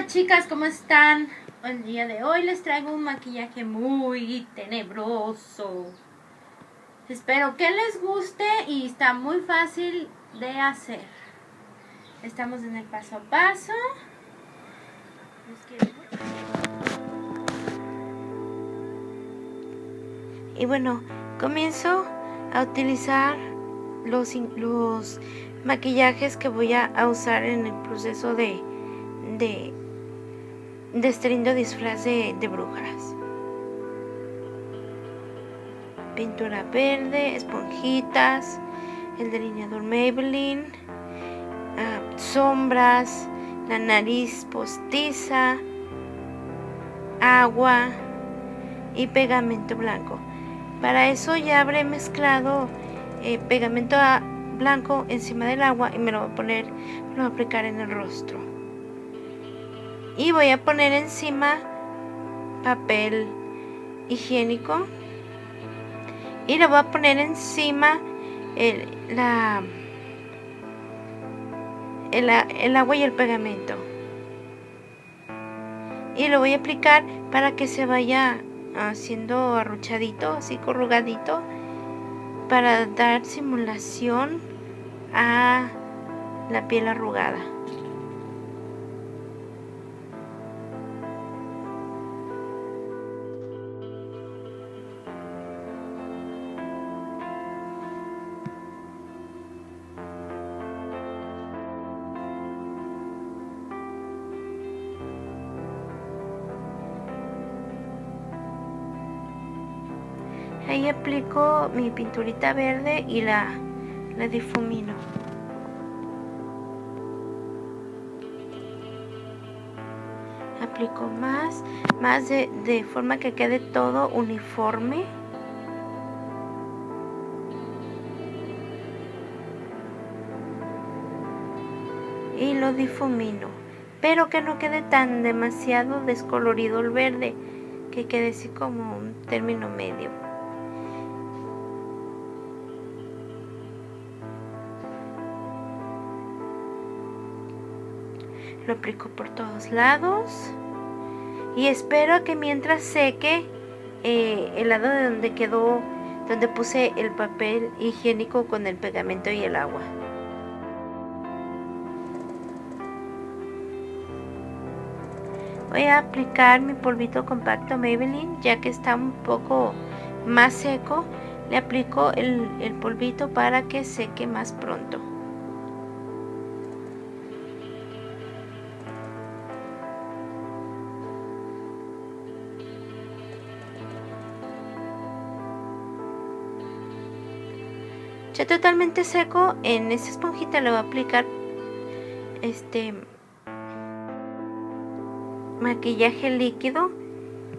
chicas, ¿cómo están? El día de hoy les traigo un maquillaje muy tenebroso. Espero que les guste y está muy fácil de hacer. Estamos en el paso a paso. Y bueno, comienzo a utilizar los maquillajes que voy a usar en el proceso de este lindo disfraz de brujas. Pintura verde, esponjitas, el delineador Maybelline, sombras, la nariz postiza, agua y pegamento blanco. Para eso ya habré mezclado pegamento blanco encima del agua y me lo voy a poner, lo voy a aplicar en el rostro. Y voy a poner encima papel higiénico y le voy a poner encima el agua y el pegamento, y lo voy a aplicar para que se vaya haciendo arruchadito, así corrugadito, para dar simulación a la piel arrugada. Ahí aplico mi pinturita verde y la difumino. Aplico más de forma que quede todo uniforme. Y lo difumino, pero que no quede tan demasiado descolorido el verde, que quede así como un término medio. Lo aplico por todos lados y espero que mientras seque el lado de donde quedó, donde puse el papel higiénico con el pegamento y el agua. Voy a aplicar mi polvito compacto Maybelline, ya que está un poco más seco. Le aplico el polvito para que seque más pronto. Ya totalmente seco, en esta esponjita le voy a aplicar maquillaje líquido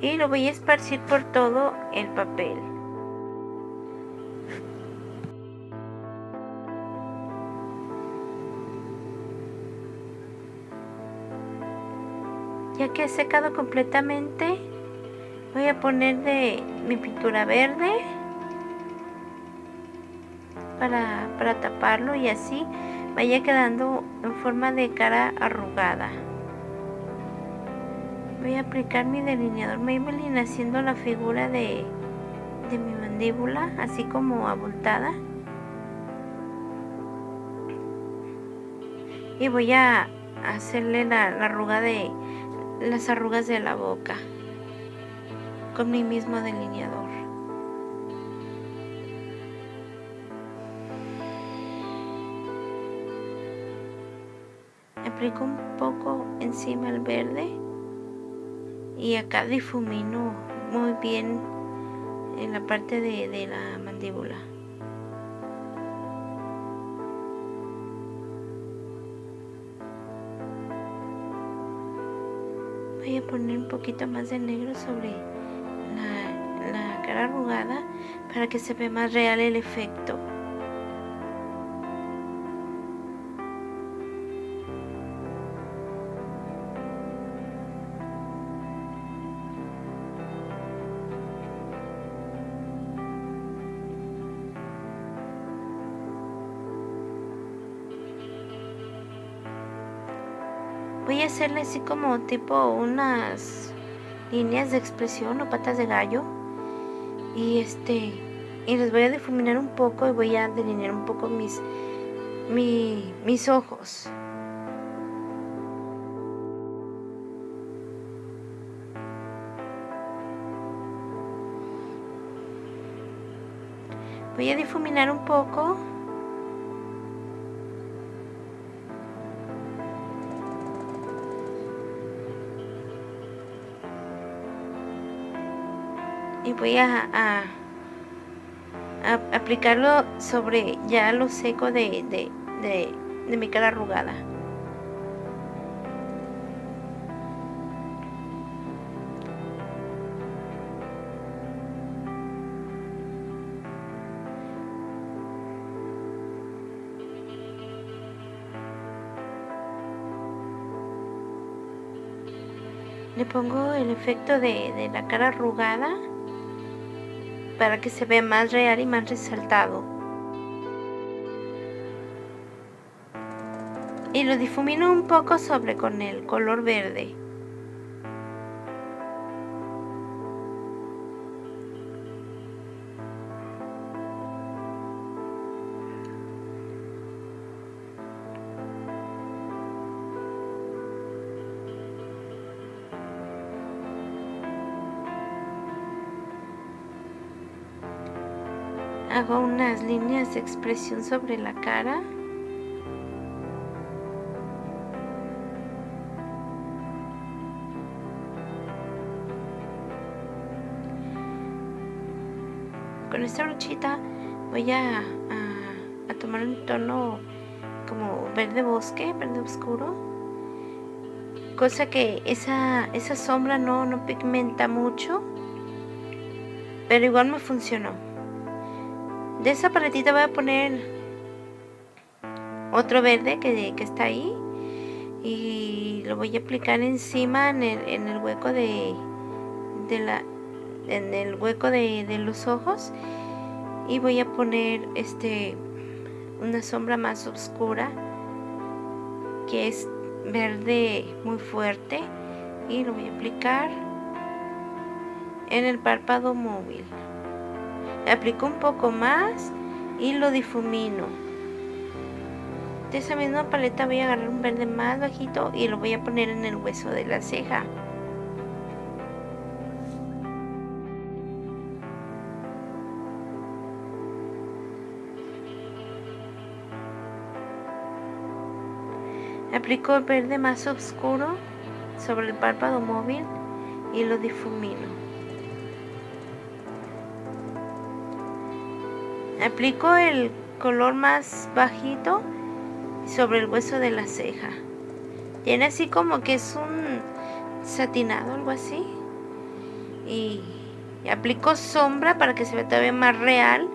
y lo voy a esparcir por todo el papel. Ya que he secado completamente, voy a poner de mi pintura verde para taparlo y así vaya quedando en forma de cara arrugada. Voy a aplicar mi delineador Maybelline haciendo la figura de mi mandíbula, así como abultada. Y voy a hacerle las arrugas de la boca con mi mismo delineador. Aplico un poco encima el verde y acá difumino muy bien en la parte de la mandíbula. Voy a poner un poquito más de negro sobre la cara arrugada para que se vea más real el efecto. Voy a hacerle así como tipo unas líneas de expresión o patas de gallo. Y les voy a difuminar un poco y voy a delinear un poco mis ojos. Voy a difuminar un poco. Y voy a aplicarlo sobre ya lo seco de mi cara arrugada. Le pongo el efecto de la cara arrugada para que se vea más real y más resaltado. Y lo difumino un poco sobre con el color verde. Hago unas líneas de expresión sobre la cara. Con esta brochita voy a tomar un tono como verde bosque, verde oscuro, cosa que esa sombra no pigmenta mucho, pero igual me funcionó. De esa paletita voy a poner otro verde que está ahí y lo voy a aplicar encima en el hueco de los ojos, y voy a poner una sombra más oscura que es verde muy fuerte, y lo voy a aplicar en el párpado móvil. Aplico un poco más y lo difumino. De esa misma paleta voy a agarrar un verde más bajito y lo voy a poner en el hueso de la ceja. Aplico el verde más oscuro sobre el párpado móvil y lo difumino. Aplico el color más bajito sobre el hueso de la ceja. Tiene así como que es un satinado, algo así. Y aplico sombra para que se vea todavía más real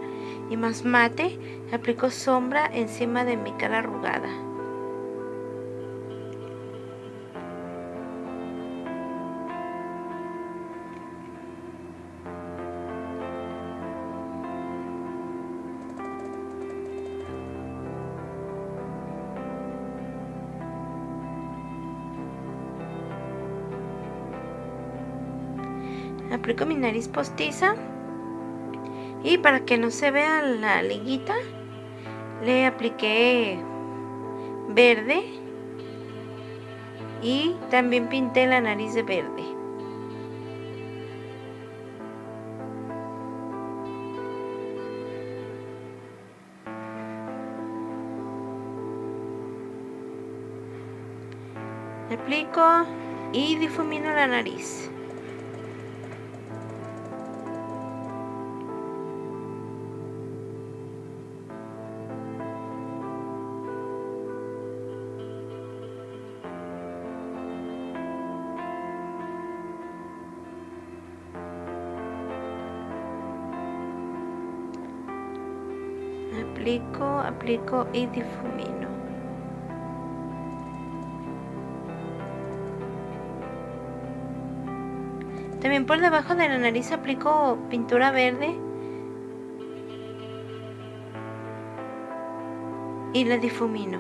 y más mate. Aplico sombra encima de mi cara arrugada. Aplico mi nariz postiza y para que no se vea la liguita le apliqué verde y también pinté la nariz de verde. Aplico y difumino la nariz. Aplico y difumino. También por debajo de la nariz aplico pintura verde y la difumino.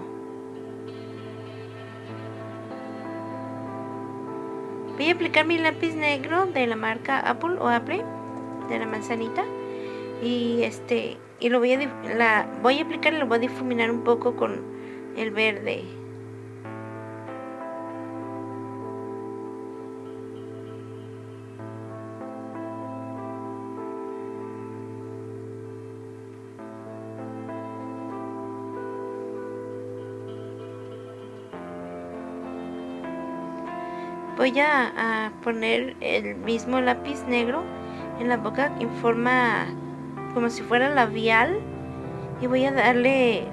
Voy a aplicar mi lápiz negro de la marca Apple o Apple, de la manzanita. Y lo voy a aplicar y lo voy a difuminar un poco con el verde. Voy a poner el mismo lápiz negro en la boca en forma como si fuera labial, y voy a darle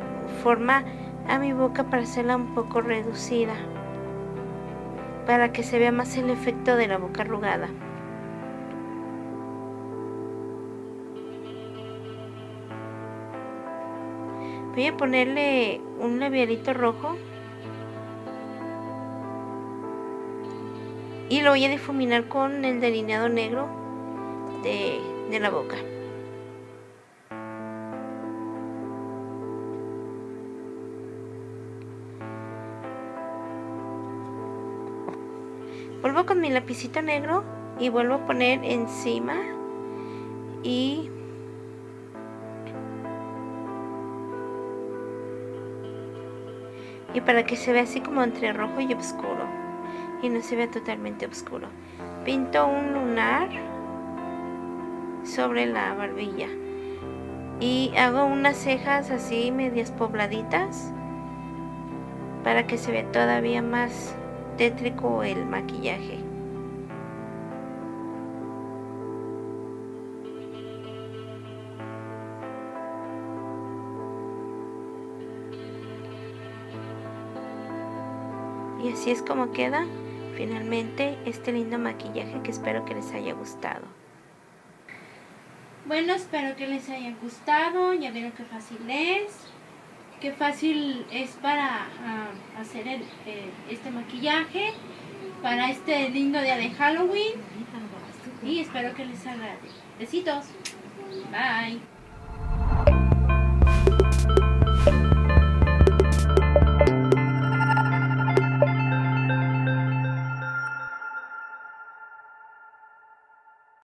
forma a mi boca para hacerla un poco reducida, para que se vea más el efecto de la boca arrugada. Voy a ponerle un labialito rojo y lo voy a difuminar con el delineado negro de la boca. Vuelvo con mi lapicito negro y vuelvo a poner encima y para que se vea así como entre rojo y oscuro y no se vea totalmente oscuro, pinto un lunar sobre la barbilla y hago unas cejas así medias pobladitas para que se vea todavía más tétrico el maquillaje. Y así es como queda finalmente este lindo maquillaje, que espero que les haya gustado. Bueno, espero que les haya gustado. Ya vieron qué fácil es. Qué fácil es para hacer este maquillaje para este lindo día de Halloween. Y espero que les agrade. Besitos. Bye.